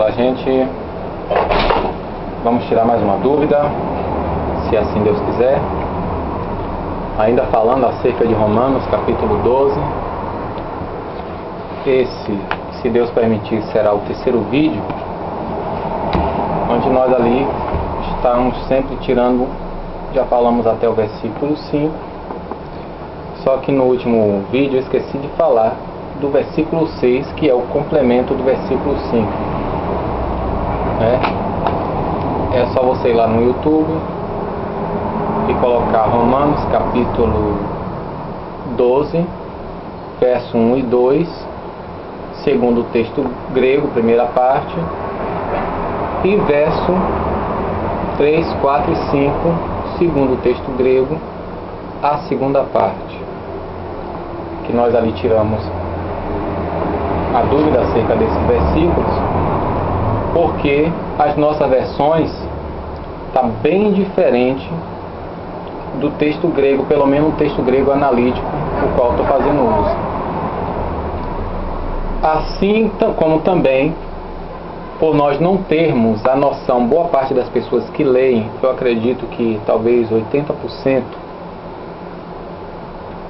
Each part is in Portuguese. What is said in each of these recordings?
Olá, gente. Vamos tirar mais uma dúvida, se assim Deus quiser. Ainda falando acerca de Romanos, capítulo 12. Esse, se Deus permitir, será o terceiro vídeo, onde nós ali estamos sempre tirando, já falamos até o versículo 5. Só que no último vídeo eu esqueci de falar do versículo 6, que é o complemento do versículo 5. É só você ir lá no YouTube e colocar Romanos capítulo 12, verso 1 e 2, segundo o texto grego, primeira parte, e verso 3, 4 e 5, segundo o texto grego, a segunda parte, que nós ali tiramos a dúvida acerca desses versículos, porque as nossas versões está bem diferente do texto grego, pelo menos o texto grego analítico, o qual estou fazendo uso. Assim como também, por nós não termos a noção, boa parte das pessoas que leem, eu acredito que talvez 80%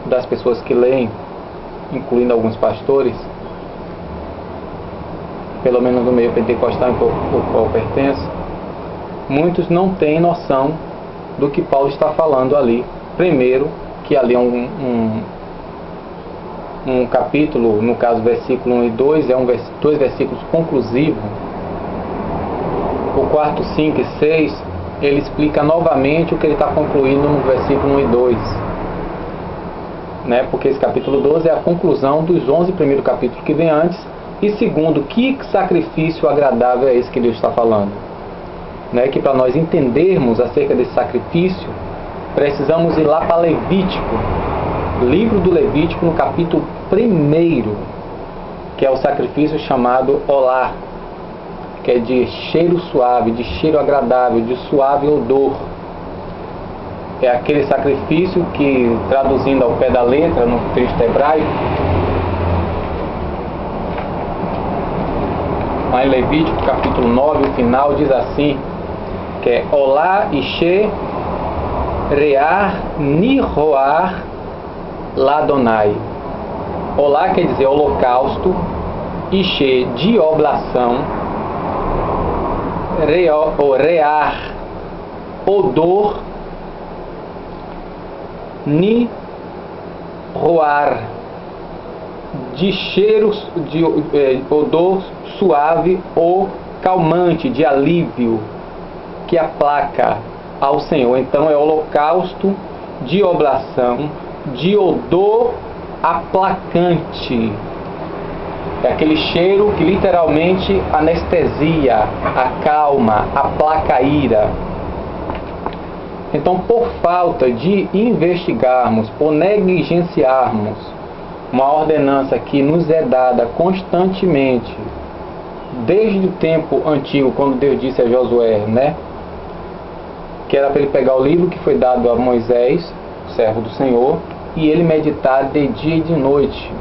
das pessoas que leem, incluindo alguns pastores, pelo menos no meio pentecostal ao qual pertenço, muitos não têm noção do que Paulo está falando ali. Primeiro, que ali é um capítulo, no caso versículo 1 e 2, dois versículos conclusivos. O 4, 5 e 6, ele explica novamente o que ele está concluindo no versículo 1 e 2. Porque esse capítulo 12 é a conclusão dos 11 primeiros capítulos que vem antes. E segundo, que sacrifício agradável é esse que Deus está falando? Que para nós entendermos acerca desse sacrifício, precisamos ir lá para Levítico, livro do Levítico, no capítulo 1, que é o sacrifício chamado Olá, que é de cheiro suave, de cheiro agradável, de suave odor. É aquele sacrifício que, traduzindo ao pé da letra no texto hebraico, lá em Levítico capítulo 9, o final diz assim, que é Olá Ishe Rear Niroar Ladonai. Olá quer dizer holocausto, Ishe de oblação, Rear odor, Niroar de cheiros, de odor suave ou calmante, de alívio, que aplaca ao Senhor. Então é holocausto de oblação, de odor aplacante. É aquele cheiro que literalmente anestesia, acalma, aplaca a ira. Então, por falta de investigarmos, por negligenciarmos uma ordenança que nos é dada constantemente, desde o tempo antigo, quando Deus disse a Josué, que era para ele pegar o livro que foi dado a Moisés, servo do Senhor, e ele meditar de dia e de noite.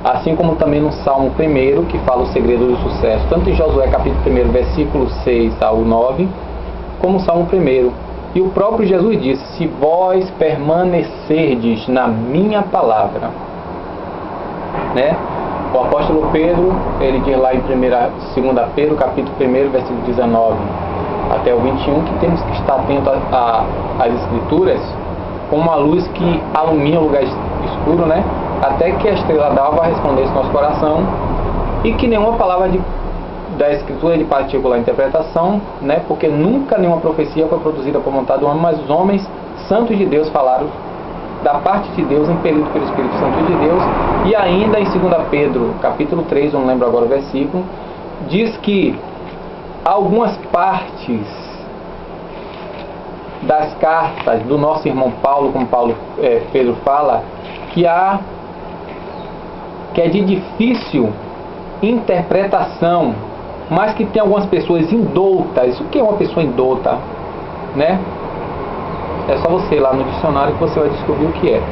Assim como também no Salmo 1, que fala o segredo do sucesso, tanto em Josué capítulo 1, versículo 6 ao 9, como o Salmo 1. E o próprio Jesus disse, se vós permanecerdes na minha palavra, O apóstolo Pedro, ele diz lá em 2 Pedro, capítulo 1, versículo 19 até o 21, que temos que estar atento às escrituras como uma luz que alumia o lugar escuro, até que a estrela d'alva respondesse no nosso coração, e que nenhuma palavra da escritura é de particular interpretação, porque nunca nenhuma profecia foi produzida por vontade do homem, mas os homens santos de Deus falaram da parte de Deus, impelido pelo Espírito Santo de Deus. E ainda em 2 Pedro, capítulo 3, eu não lembro agora o versículo, diz que algumas partes das cartas do nosso irmão Paulo, como Pedro fala, que é de difícil interpretação, mas que tem algumas pessoas indoutas. O que é uma pessoa indouta? É só você ir lá no dicionário que você vai descobrir o que é.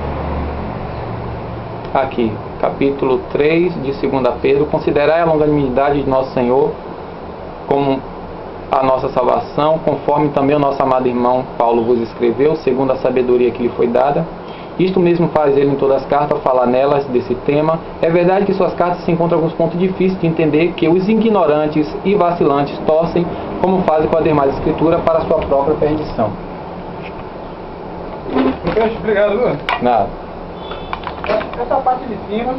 Aqui, capítulo 3 de 2 Pedro, considerai a longanimidade de nosso Senhor como a nossa salvação, conforme também o nosso amado irmão Paulo vos escreveu, segundo a sabedoria que lhe foi dada. Isto mesmo faz ele em todas as cartas, ao falar nelas desse tema. É verdade que suas cartas se encontram alguns pontos difíceis de entender, que os ignorantes e vacilantes torcem, como fazem com a demais escritura, para a sua própria perdição. Obrigado, Luan. Nada. Essa parte de cima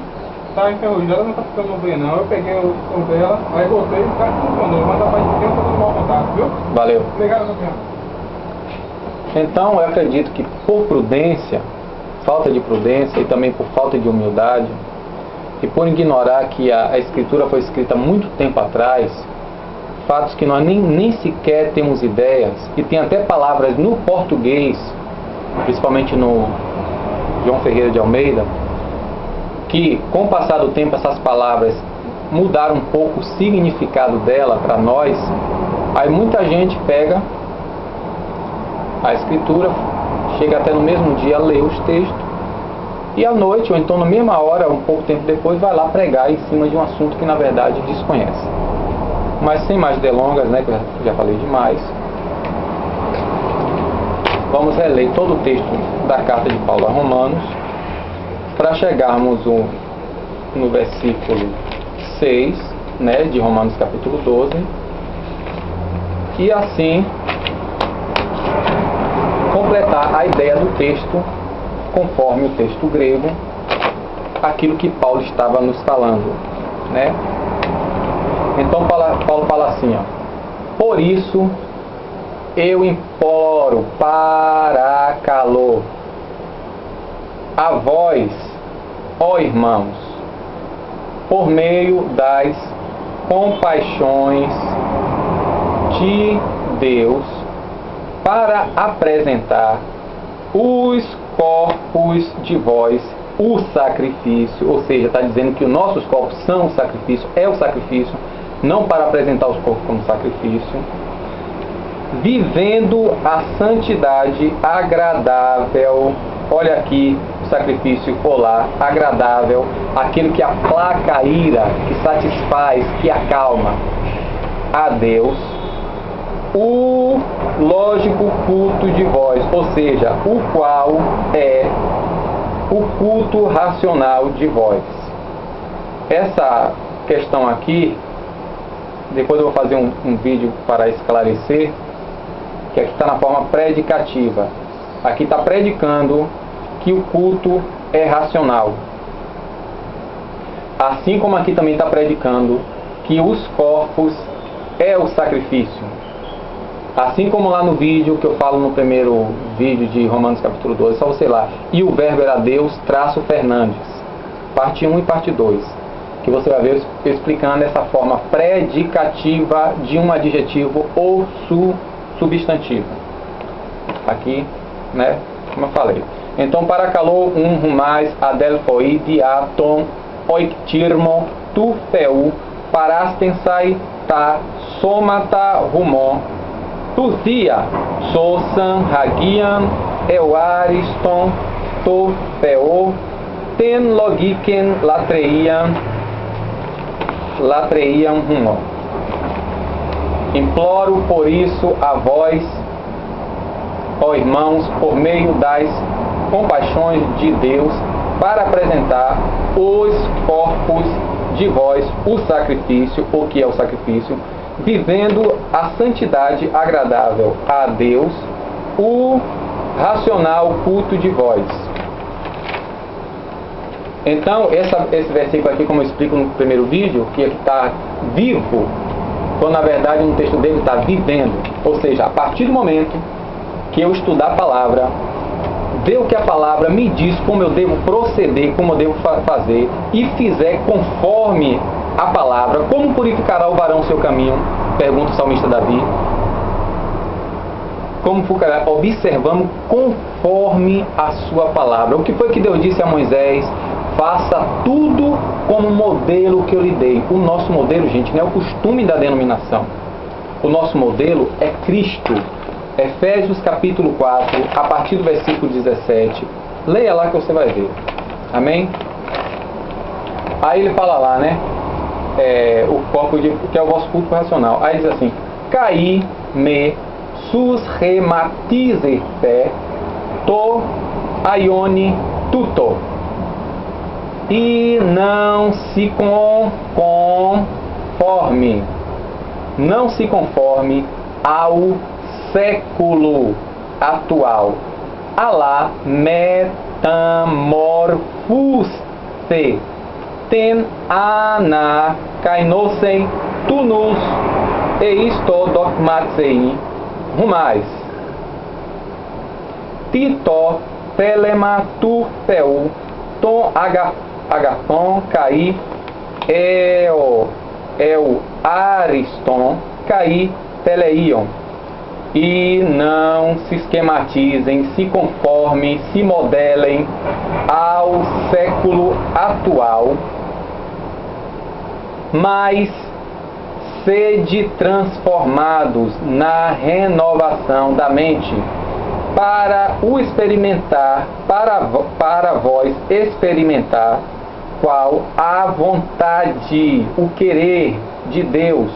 tá enferrujada, não tá ficando bem não. Eu peguei o som dela, aí voltei e tá funcionando. Mas a parte de cima tá dando mau contato, viu? Valeu. Obrigado, campeão. Então eu acredito que por prudência, falta de prudência e também por falta de humildade, e por ignorar que a escritura foi escrita muito tempo atrás, fatos que nós nem sequer temos ideias, e tem até palavras no português, principalmente no João Ferreira de Almeida, que com o passar do tempo essas palavras mudaram um pouco o significado dela para nós. Aí muita gente pega a escritura, chega até no mesmo dia a ler os textos, e à noite, ou então na mesma hora, um pouco tempo depois, vai lá pregar em cima de um assunto que na verdade desconhece. Mas sem mais delongas, né, que eu já falei demais, vamos reler todo o texto da carta de Paulo a Romanos, para chegarmos no versículo 6, né, de Romanos capítulo 12, e assim completar a ideia do texto, conforme o texto grego, aquilo que Paulo estava nos falando, né? Então Paulo fala assim, ó: por isso eu imploro para calor a vós, ó irmãos, por meio das compaixões de Deus, para apresentar os corpos de vós o sacrifício, ou seja, está dizendo que os nossos corpos são o sacrifício, é o sacrifício, não para apresentar os corpos como sacrifício, vivendo a santidade agradável. Olha aqui o sacrifício polar, agradável, aquele que aplaca a ira, que satisfaz, que acalma a Deus, o lógico culto de vós, ou seja, o qual é o culto racional de vós. Essa questão aqui, depois eu vou fazer um vídeo para esclarecer, que aqui está na forma predicativa. Aqui está predicando que o culto é racional. Assim como aqui também está predicando que os corpos é o sacrifício. Assim como lá no vídeo que eu falo no primeiro vídeo de Romanos capítulo 12, só você lá. E o verbo era Deus, traço Fernandes. Parte 1 e parte 2. Que você vai ver explicando essa forma predicativa de um adjetivo ou substantivo. Aqui, né? Como eu falei. Então, para calor, rumais, adelphoi, diaton, oiktirmo, tu feu, parastensai, ta, somata, rumon, tusia, sosan, hagian, euariston, to feo, ten logiken, latreian rumon. Imploro por isso a vós, ó irmãos, por meio das compaixões de Deus, para apresentar os corpos de vós o sacrifício, o que é o sacrifício, vivendo a santidade agradável a Deus, o racional culto de vós. Então, esse versículo aqui, como eu explico no primeiro vídeo, que está vivo, quando na verdade no texto dele está vivendo. Ou seja, a partir do momento que eu estudar a palavra, ver o que a palavra me diz, como eu devo proceder, como eu devo fazer, e fizer conforme a palavra, como purificará o varão o seu caminho? Pergunta o salmista Davi. Como purificará? Observamos conforme a sua palavra. O que foi que Deus disse a Moisés? Faça tudo como modelo que eu lhe dei. O nosso modelo, gente, não é o costume da denominação. O nosso modelo é Cristo. Efésios capítulo 4, a partir do versículo 17. Leia lá que você vai ver. Amém? Aí ele fala lá, né? corpos que é o vosso culto racional. Aí diz assim: Caí me susrematizete to aione tuto. E não se conforme ao século atual. Alá metamorfuste ten ana kainosen tunus eisto dogmatsei rumais. Tito telematurteu ton agapon caí eu ariston caí teleion. E não se esquematizem, se conformem, se modelem ao século atual, mas sede transformados na renovação da mente, para o experimentar, para vós experimentar qual a vontade, o querer de Deus,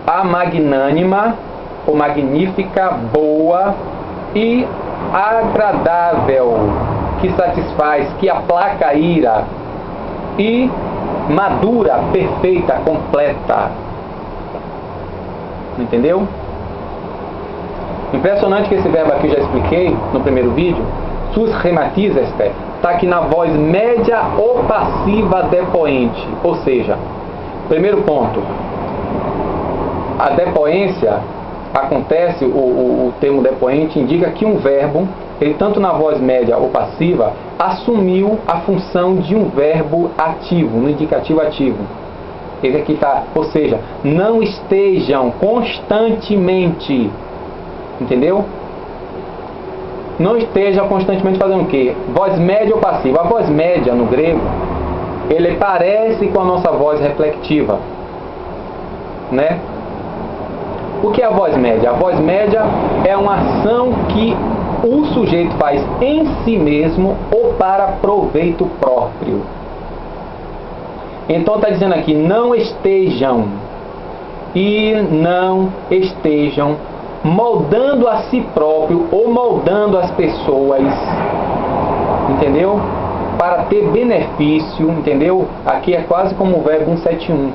a magnânima, ou magnífica, boa e agradável, que satisfaz, que aplaca a ira, e madura, perfeita, completa. Entendeu? Impressionante que esse verbo aqui eu já expliquei no primeiro vídeo. Susrematizeste está aqui na voz média ou passiva depoente. Ou seja, primeiro ponto, a depoência acontece, o termo depoente indica que um verbo, ele tanto na voz média ou passiva, assumiu a função de um verbo ativo, no indicativo ativo. Esse aqui está, ou seja, não estejam constantemente, entendeu? Não esteja constantemente fazendo o quê? Voz média ou passiva. A voz média no grego, ele parece com a nossa voz reflexiva, né? O que é a voz média? A voz média é uma ação que o sujeito faz em si mesmo ou para proveito próprio. Então está dizendo aqui, não estejam e não estejam moldando a si próprio ou moldando as pessoas, entendeu? Para ter benefício, entendeu? Aqui é quase como o verbo 171.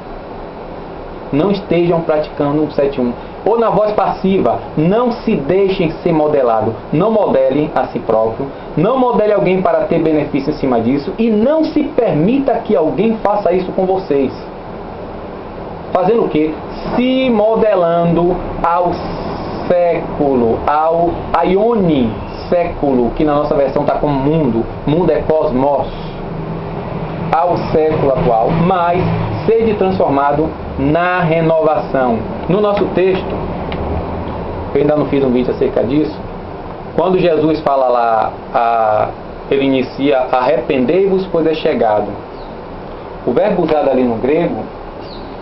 Não estejam praticando 171. Ou na voz passiva, não se deixem ser modelado. Não modele a si próprio. Não modele alguém para ter benefício em cima disso. E não se permita que alguém faça isso com vocês. Fazendo o quê? Se modelando ao século, ao aione século, que na nossa versão está como mundo. Mundo é cosmos. Ao século atual, mas sede transformado na renovação. No nosso texto, eu ainda não fiz um vídeo acerca disso, quando Jesus fala lá, ele inicia, arrependei-vos, pois é chegado. O verbo usado ali no grego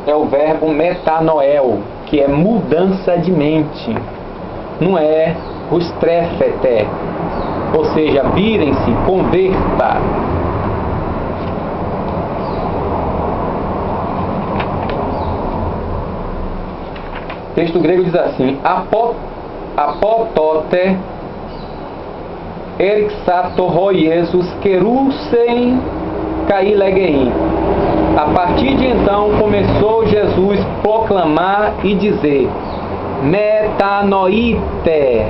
é o verbo metanoel, que é mudança de mente. Não é o strefete, ou seja, virem-se, converta. O texto grego diz assim: apotote erixatorroiesus querusen cailegein. A partir de então começou Jesus a proclamar e dizer: metanoite,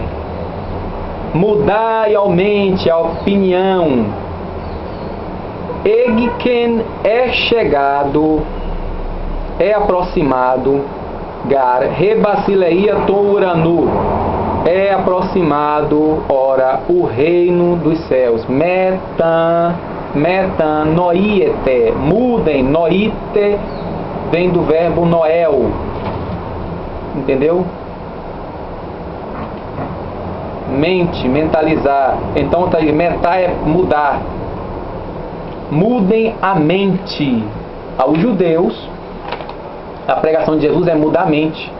mudai aumente a opinião. Egken é chegado, é aproximado. Gar rebasileia touranu, é aproximado, ora, o reino dos céus. Metanoiete, mudem, noite vem do verbo noel, entendeu? Mente, mentalizar. Então tá aí, metá é mudar. Mudem a mente. Aos judeus, a pregação de Jesus é mudar a mente,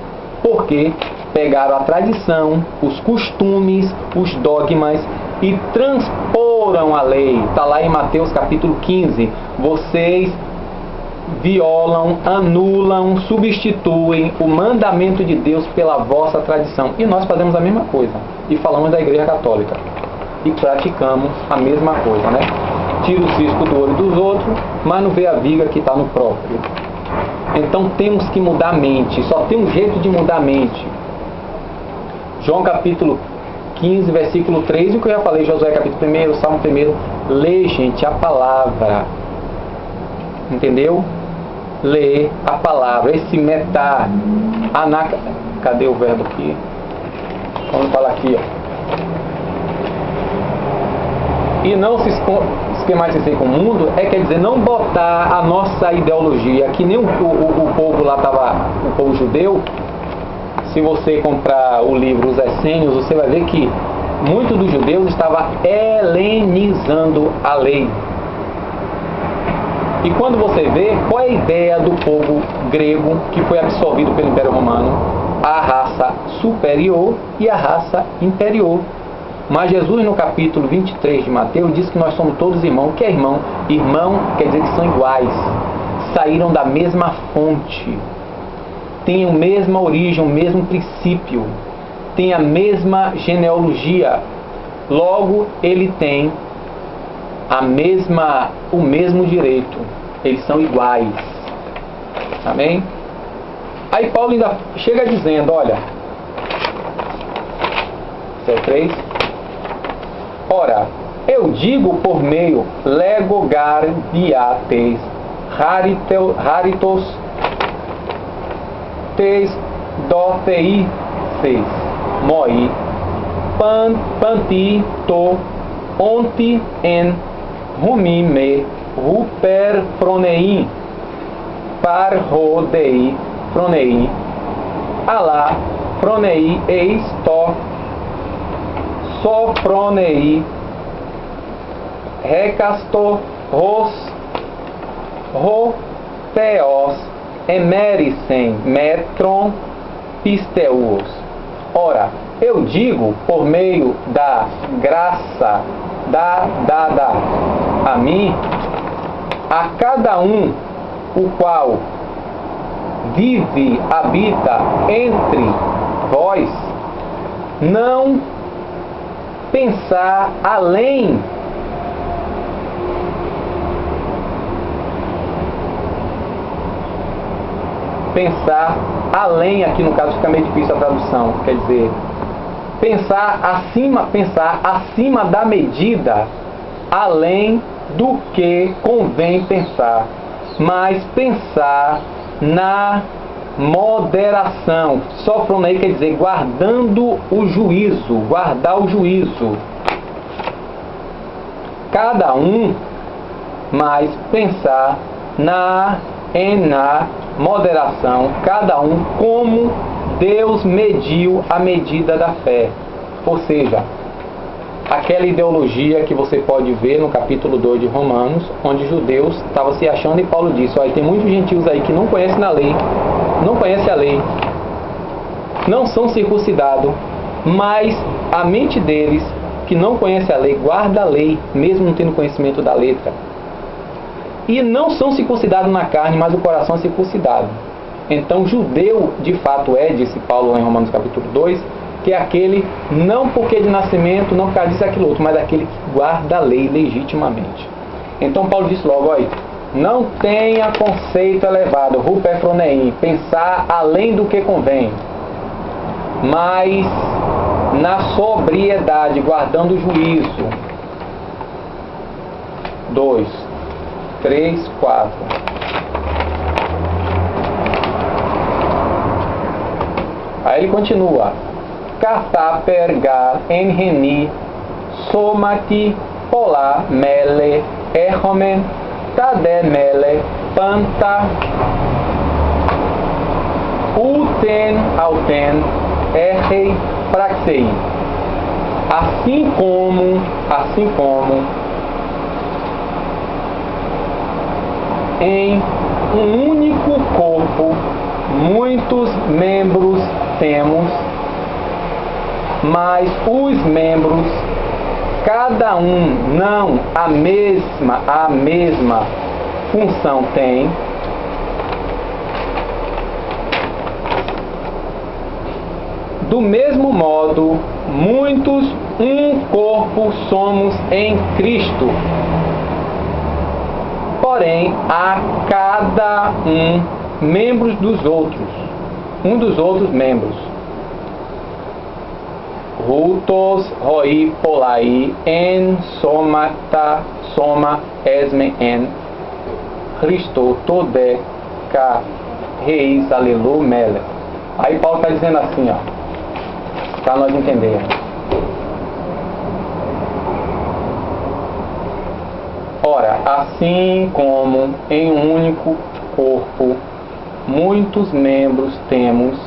porque pegaram a tradição, os costumes, os dogmas e transporam a lei. Está lá em Mateus capítulo 15. Vocês violam, anulam, substituem o mandamento de Deus pela vossa tradição. E nós fazemos a mesma coisa. E falamos da Igreja Católica. E praticamos a mesma coisa, né? Tira o cisco do olho dos outros, mas não vê a viga que está no próprio. Então temos que mudar a mente. Só tem um jeito de mudar a mente. João capítulo 15, versículo 3, e o que eu já falei, Josué capítulo 1, Salmo 1, lê, gente, a palavra. Entendeu? Lê a palavra. Esse metá, cadê o verbo aqui? Vamos falar aqui, ó. E não se esquematizar com o mundo, quer dizer, não botar a nossa ideologia, que nem o povo lá estava, o povo judeu. Se você comprar o livro Os Essênios, você vai ver que muitos dos judeus estavam helenizando a lei. E quando você vê, qual é a ideia do povo grego que foi absorvido pelo Império Romano? A raça superior e a raça inferior. Mas Jesus, no capítulo 23 de Mateus, diz que nós somos todos irmãos. O que é irmão? Irmão quer dizer que são iguais. Saíram da mesma fonte. Tem a mesma origem, o mesmo princípio. Tem a mesma genealogia. Logo, ele tem o mesmo direito. Eles são iguais. Amém? Aí Paulo ainda chega dizendo, olha, verso 3. Ora, eu digo por meio legogardiates haritos tes doteices moi panti to onti en humi me ruper fronein par rodei fronein ala fronei eis to sofronei recasto roteos emericem metron pisteus. Ora, eu digo por meio da graça dada a mim, a cada um o qual vive, habita entre vós, não pensar além aqui no caso fica meio difícil a tradução, quer dizer, pensar acima da medida, além do que convém pensar, mas pensar na moderação. Sofronei quer dizer guardando o juízo, guardar o juízo. Cada um, mas pensar na moderação, cada um como Deus mediu a medida da fé. Ou seja, aquela ideologia que você pode ver no capítulo 2 de Romanos, onde os judeus estavam se achando, e Paulo disse, olha, tem muitos gentios aí que não conhecem a lei, não conhecem a lei, não são circuncidados, mas a mente deles, que não conhece a lei, guarda a lei, mesmo não tendo conhecimento da letra. E não são circuncidados na carne, mas o coração é circuncidado. Então, judeu, de fato, disse Paulo em Romanos capítulo 2, que é aquele, não porque de nascimento, não por causa disso, aquilo outro, mas aquele que guarda a lei legitimamente. Então, Paulo disse logo, olha, não tenha conceito elevado, rupefroneim, pensar além do que convém, mas na sobriedade, guardando o juízo. 2, 3, 4. Aí ele continua. Kata pergar enreni somati pola mele ehomen tade mele panta uten auten errei praxei. Assim como em um único corpo muitos membros temos, mas os membros, cada um não a mesma função tem, Do mesmo modo, muitos um corpo somos em Cristo. Porém, a cada membros dos outros, dos outros membros. Rutos roi polai en soma esme en Christo tode ka reis alelu mele. Aí Paulo está dizendo assim, ó, para nós entendermos. Ora, assim como em um único corpo muitos membros temos,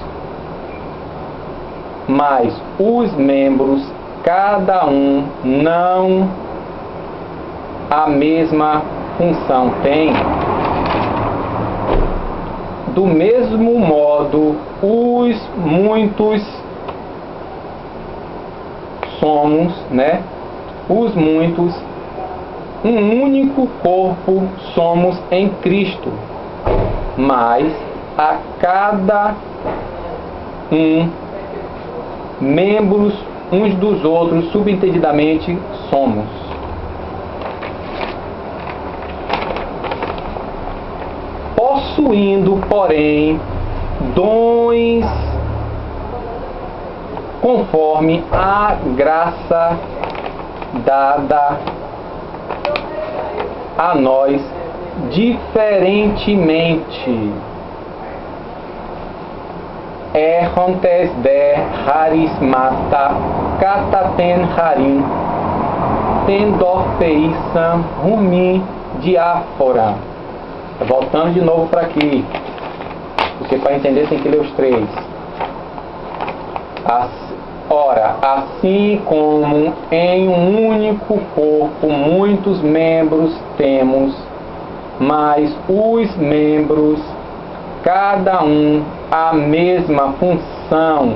mas os membros, cada um, não a mesma função tem, do mesmo modo, os muitos somos, os muitos, um único corpo somos em Cristo, mas a cada membros uns dos outros, subentendidamente somos. Possuindo, porém, dons conforme a graça dada a nós diferentemente. Errontes de harismata kataten harim tendorfeissam rumi diáfora. Voltando de novo para aqui, porque para entender tem que ler os três. Ora, assim como em um único corpo muitos membros temos, mas os membros, cada um, a mesma função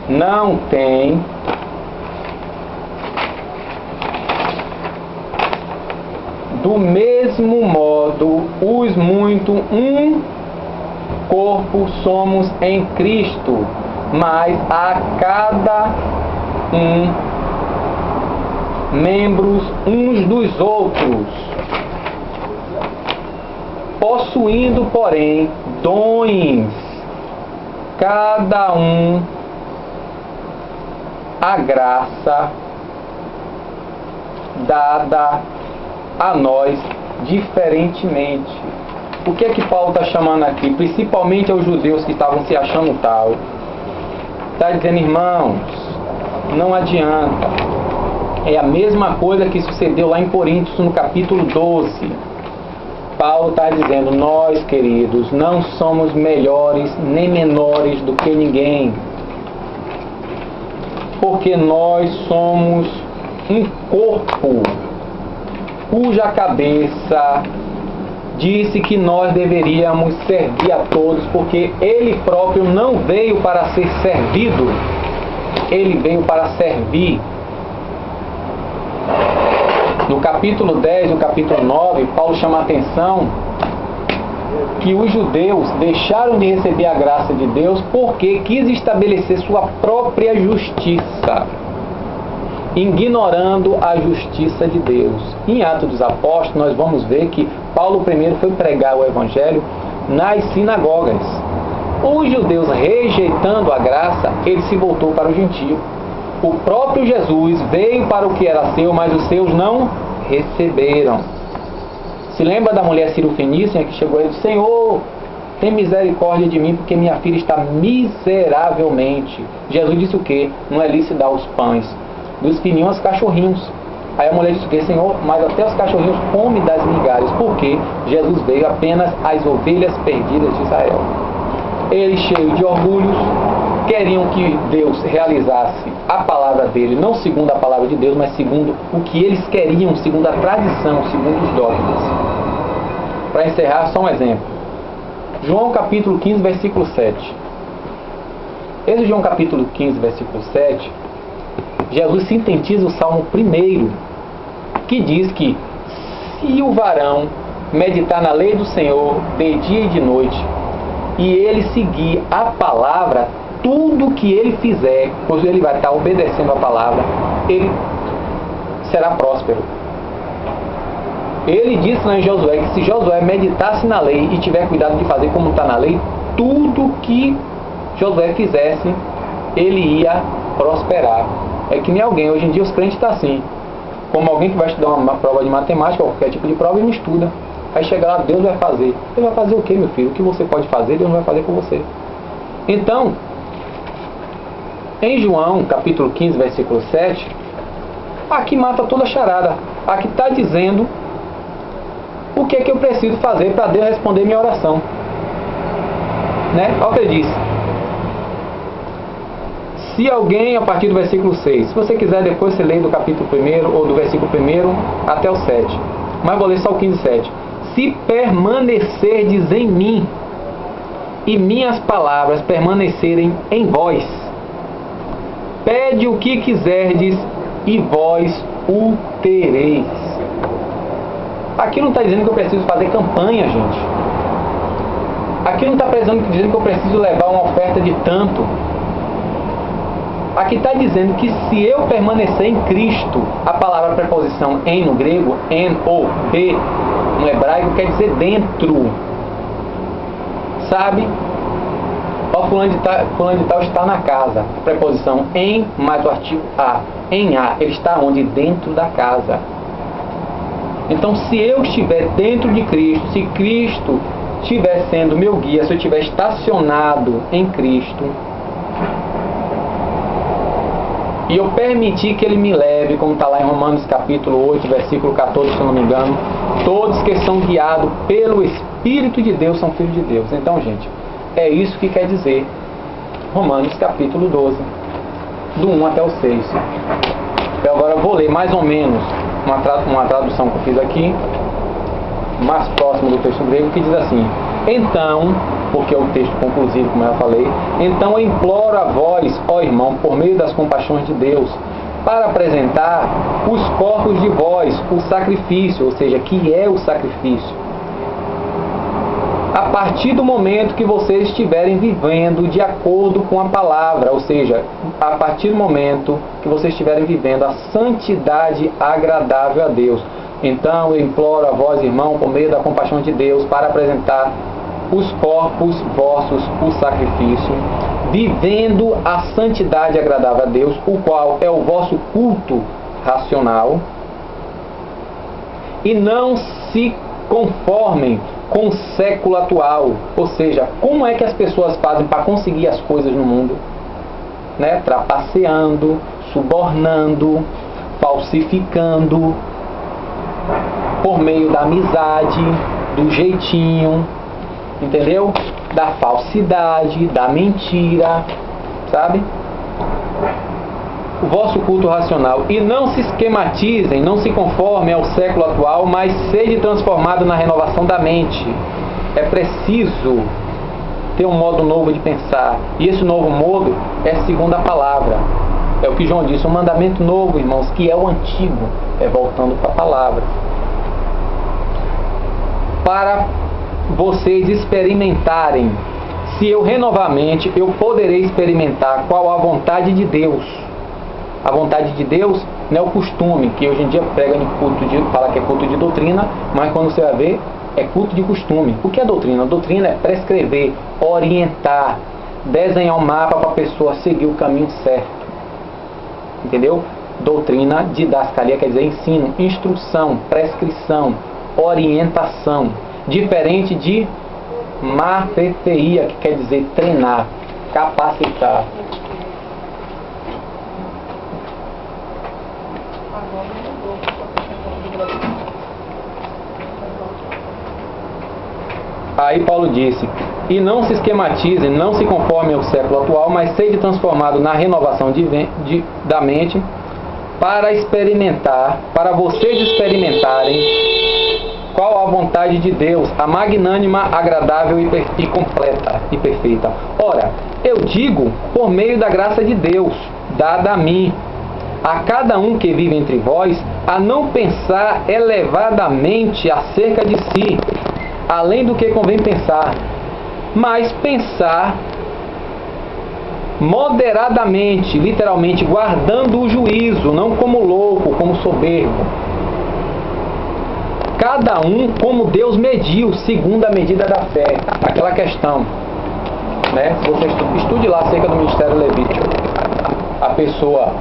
não tem, do mesmo modo, os muitos um corpo somos em Cristo, mas a cada membros uns dos outros, possuindo, porém, dons, cada um a graça dada a nós diferentemente. O que é que Paulo está chamando aqui? Principalmente aos judeus que estavam se achando tal. Está dizendo, irmãos, não adianta. É a mesma coisa que sucedeu lá em Coríntios, no capítulo 12. Paulo está dizendo, nós, queridos, não somos melhores nem menores do que ninguém. Porque nós somos um corpo cuja cabeça disse que nós deveríamos servir a todos, porque ele próprio não veio para ser servido, ele veio para servir. No capítulo 10 e no capítulo 9, Paulo chama a atenção que os judeus deixaram de receber a graça de Deus porque quis estabelecer sua própria justiça, ignorando a justiça de Deus. Em Atos dos Apóstolos, nós vamos ver que Paulo primeiro foi pregar o Evangelho nas sinagogas. Os judeus, rejeitando a graça, ele se voltou para o gentio. O próprio Jesus veio para o que era seu, mas os seus não receberam. Se lembra da mulher cirofenícia que chegou e disse, Senhor, tem misericórdia de mim, porque minha filha está miseravelmente. Jesus disse o quê? Não é lícito dar os pães dos filhinhos aos cachorrinhos. Aí a mulher disse o quê? Senhor, mas até os cachorrinhos comem das migalhas, porque Jesus veio apenas às ovelhas perdidas de Israel. Eles, cheios de orgulhos, queriam que Deus realizasse a palavra dele, não segundo a palavra de Deus, mas segundo o que eles queriam, segundo a tradição, segundo os dogmas. Para encerrar, só um exemplo. João capítulo 15, versículo 7. Esse João capítulo 15, versículo 7, Jesus sintetiza o Salmo 1, que diz que se o varão meditar na lei do Senhor de dia e de noite, e ele seguir a palavra, tudo que ele fizer, pois ele vai estar obedecendo a palavra, ele será próspero. Ele disse lá em Josué que se Josué meditasse na lei e tiver cuidado de fazer como está na lei, tudo que Josué fizesse, ele ia prosperar. É que nem alguém, hoje em dia os crentes estão assim, como alguém que vai estudar uma prova de matemática ou qualquer tipo de prova e não estuda. Aí chega lá, Deus vai fazer. Ele vai fazer o que, meu filho? O que você pode fazer, Deus não vai fazer com você. Então, em João, capítulo 15, versículo 7, aqui mata toda a charada. Aqui está dizendo o que é que eu preciso fazer para Deus responder minha oração. Né? Olha o que ele disse. Se alguém, a partir do versículo 6, se você quiser depois você lê do capítulo 1 ou do versículo 1 até o 7, mas vou ler só o 15 e 7. Se permanecerdes em mim e minhas palavras permanecerem em vós, pede o que quiserdes e vós o tereis. Aqui não está dizendo que eu preciso fazer campanha, gente. Aqui não está dizendo que eu preciso levar uma oferta de tanto. Aqui está dizendo que se eu permanecer em Cristo, a palavra preposição em no grego, en ou de no hebraico, quer dizer dentro. Sabe? Ó, fulano de tal está na casa. A preposição em mais o artigo a. Em a, ele está onde? Dentro da casa. Então, se eu estiver dentro de Cristo, se Cristo estiver sendo meu guia, se eu estiver estacionado em Cristo, e eu permitir que Ele me leve, como está lá em Romanos capítulo 8, versículo 14, se eu não me engano, todos que são guiados pelo Espírito de Deus são filhos de Deus. Então, gente, é isso que quer dizer Romanos capítulo 12, do 1 até o 6. Eu agora vou ler mais ou menos uma tradução que eu fiz aqui, mais próximo do texto grego, que diz assim: então, porque é o texto conclusivo, como eu falei, então eu imploro a vós, ó irmão, por meio das compaixões de Deus, para apresentar os corpos de vós, o sacrifício, ou seja, que é o sacrifício, a partir do momento que vocês estiverem vivendo de acordo com a palavra, ou seja, a partir do momento que vocês estiverem vivendo a santidade agradável a Deus. Então eu imploro a vós, irmão, por meio da compaixão de Deus, para apresentar os corpos vossos, o sacrifício, vivendo a santidade agradável a Deus, o qual é o vosso culto racional, e não se conformem com o século atual. Ou seja, como é que as pessoas fazem para conseguir as coisas no mundo? Né? Trapaceando, subornando, falsificando, por meio da amizade, do jeitinho, entendeu? Da falsidade, da mentira, sabe? O vosso culto racional. E não se esquematizem, não se conformem ao século atual, mas sede transformado na renovação da mente. É preciso ter um modo novo de pensar. E esse novo modo é segundo a palavra. É o que João disse, um mandamento novo, irmãos, que é o antigo. É voltando para a palavra. Para vocês experimentarem, se eu renovar a mente, eu poderei experimentar qual a vontade de Deus. A vontade de Deus não é o costume, que hoje em dia prega em culto fala que é culto de doutrina, mas quando você vai ver, é culto de costume. O que é doutrina? Doutrina é prescrever, orientar, desenhar um mapa para a pessoa seguir o caminho certo. Entendeu? Doutrina, didascalia, quer dizer ensino, instrução, prescrição, orientação. Diferente de marfeteia, que quer dizer treinar, capacitar. Aí Paulo disse: e não se esquematizem, não se conformem ao século atual, mas sede transformado na renovação da mente, para experimentar, para vocês experimentarem qual a vontade de Deus, a magnânima, agradável e completa e perfeita. Ora, eu digo por meio da graça de Deus, dada a mim, a cada um que vive entre vós, a não pensar elevadamente acerca de si, além do que convém pensar, mas pensar moderadamente, literalmente, guardando o juízo, não como louco, como soberbo. Cada um como Deus mediu, segundo a medida da fé. Aquela questão, né? Se você estude lá acerca do ministério levítico, a pessoa,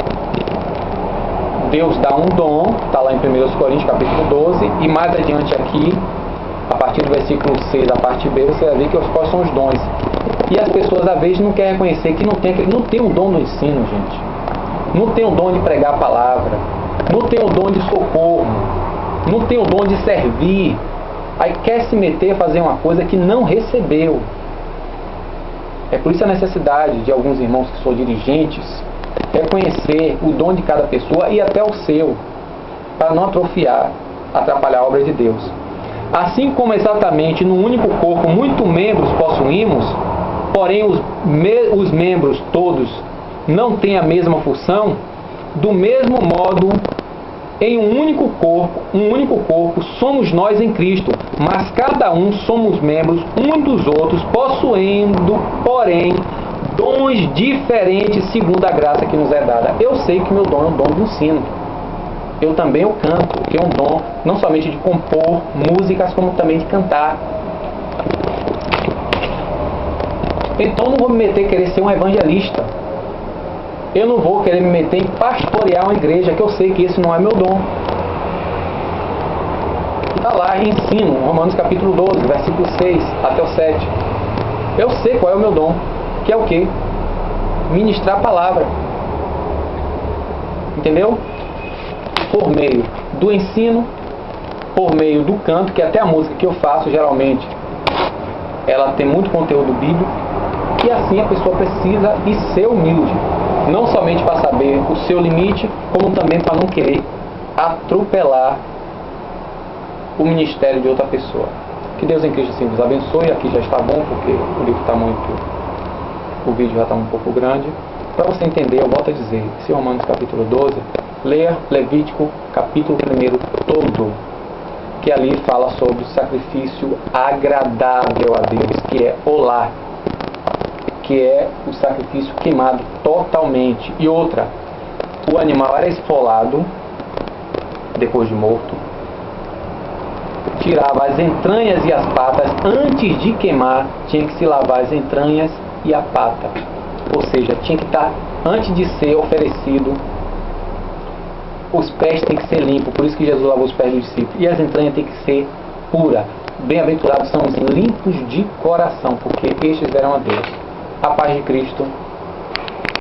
Deus dá um dom, está lá em 1 Coríntios capítulo 12, e mais adiante aqui, a partir do versículo 6, a parte B, você vai ver quais são os dons. E as pessoas, às vezes, não querem reconhecer que não tem o dom do ensino, gente. Não tem o dom de pregar a palavra. Não tem o dom de socorro. Não tem o dom de servir. Aí quer se meter a fazer uma coisa que não recebeu. É por isso a necessidade de alguns irmãos que são dirigentes reconhecer o dom de cada pessoa e até o seu, para não atrapalhar a obra de Deus. Assim como exatamente no único corpo muitos membros possuímos, porém os membros todos não têm a mesma função, do mesmo modo, em um único corpo somos nós em Cristo, mas cada um somos membros uns dos outros, possuindo, porém, dons diferentes segundo a graça que nos é dada. Eu sei que meu dom é o dom do ensino. Eu também o canto, que é um dom não somente de compor músicas, como também de cantar. Então não vou me meter a querer ser um evangelista. Eu não vou querer me meter em pastorear uma igreja, que eu sei que esse não é meu dom. Está lá, ensino, Romanos capítulo 12, versículo 6 até o 7. Eu sei qual é o meu dom, que é o quê? Ministrar a palavra. Entendeu? Por meio do ensino, por meio do canto, que até a música que eu faço, geralmente, ela tem muito conteúdo bíblico, e assim a pessoa precisa e ser humilde, não somente para saber o seu limite, como também para não querer atropelar o ministério de outra pessoa. Que Deus em Cristo assim vos abençoe. Aqui já está bom, porque o livro está o vídeo já está um pouco grande. Para você entender, eu volto a dizer, esse Romanos capítulo 12, leia Levítico capítulo 1 todo, que ali fala sobre o sacrifício agradável a Deus, que é olá, que é o sacrifício queimado totalmente. E outra, o animal era esfolado depois de morto, tirava as entranhas e as patas. Antes de queimar, tinha que se lavar as entranhas e a pata, ou seja, tinha que estar, antes de ser oferecido, os pés têm que ser limpos. Por isso que Jesus lavou os pés dos discípulos. E as entranhas têm que ser puras. Bem-aventurados são os limpos de coração, porque estes verão a Deus. A paz de Cristo.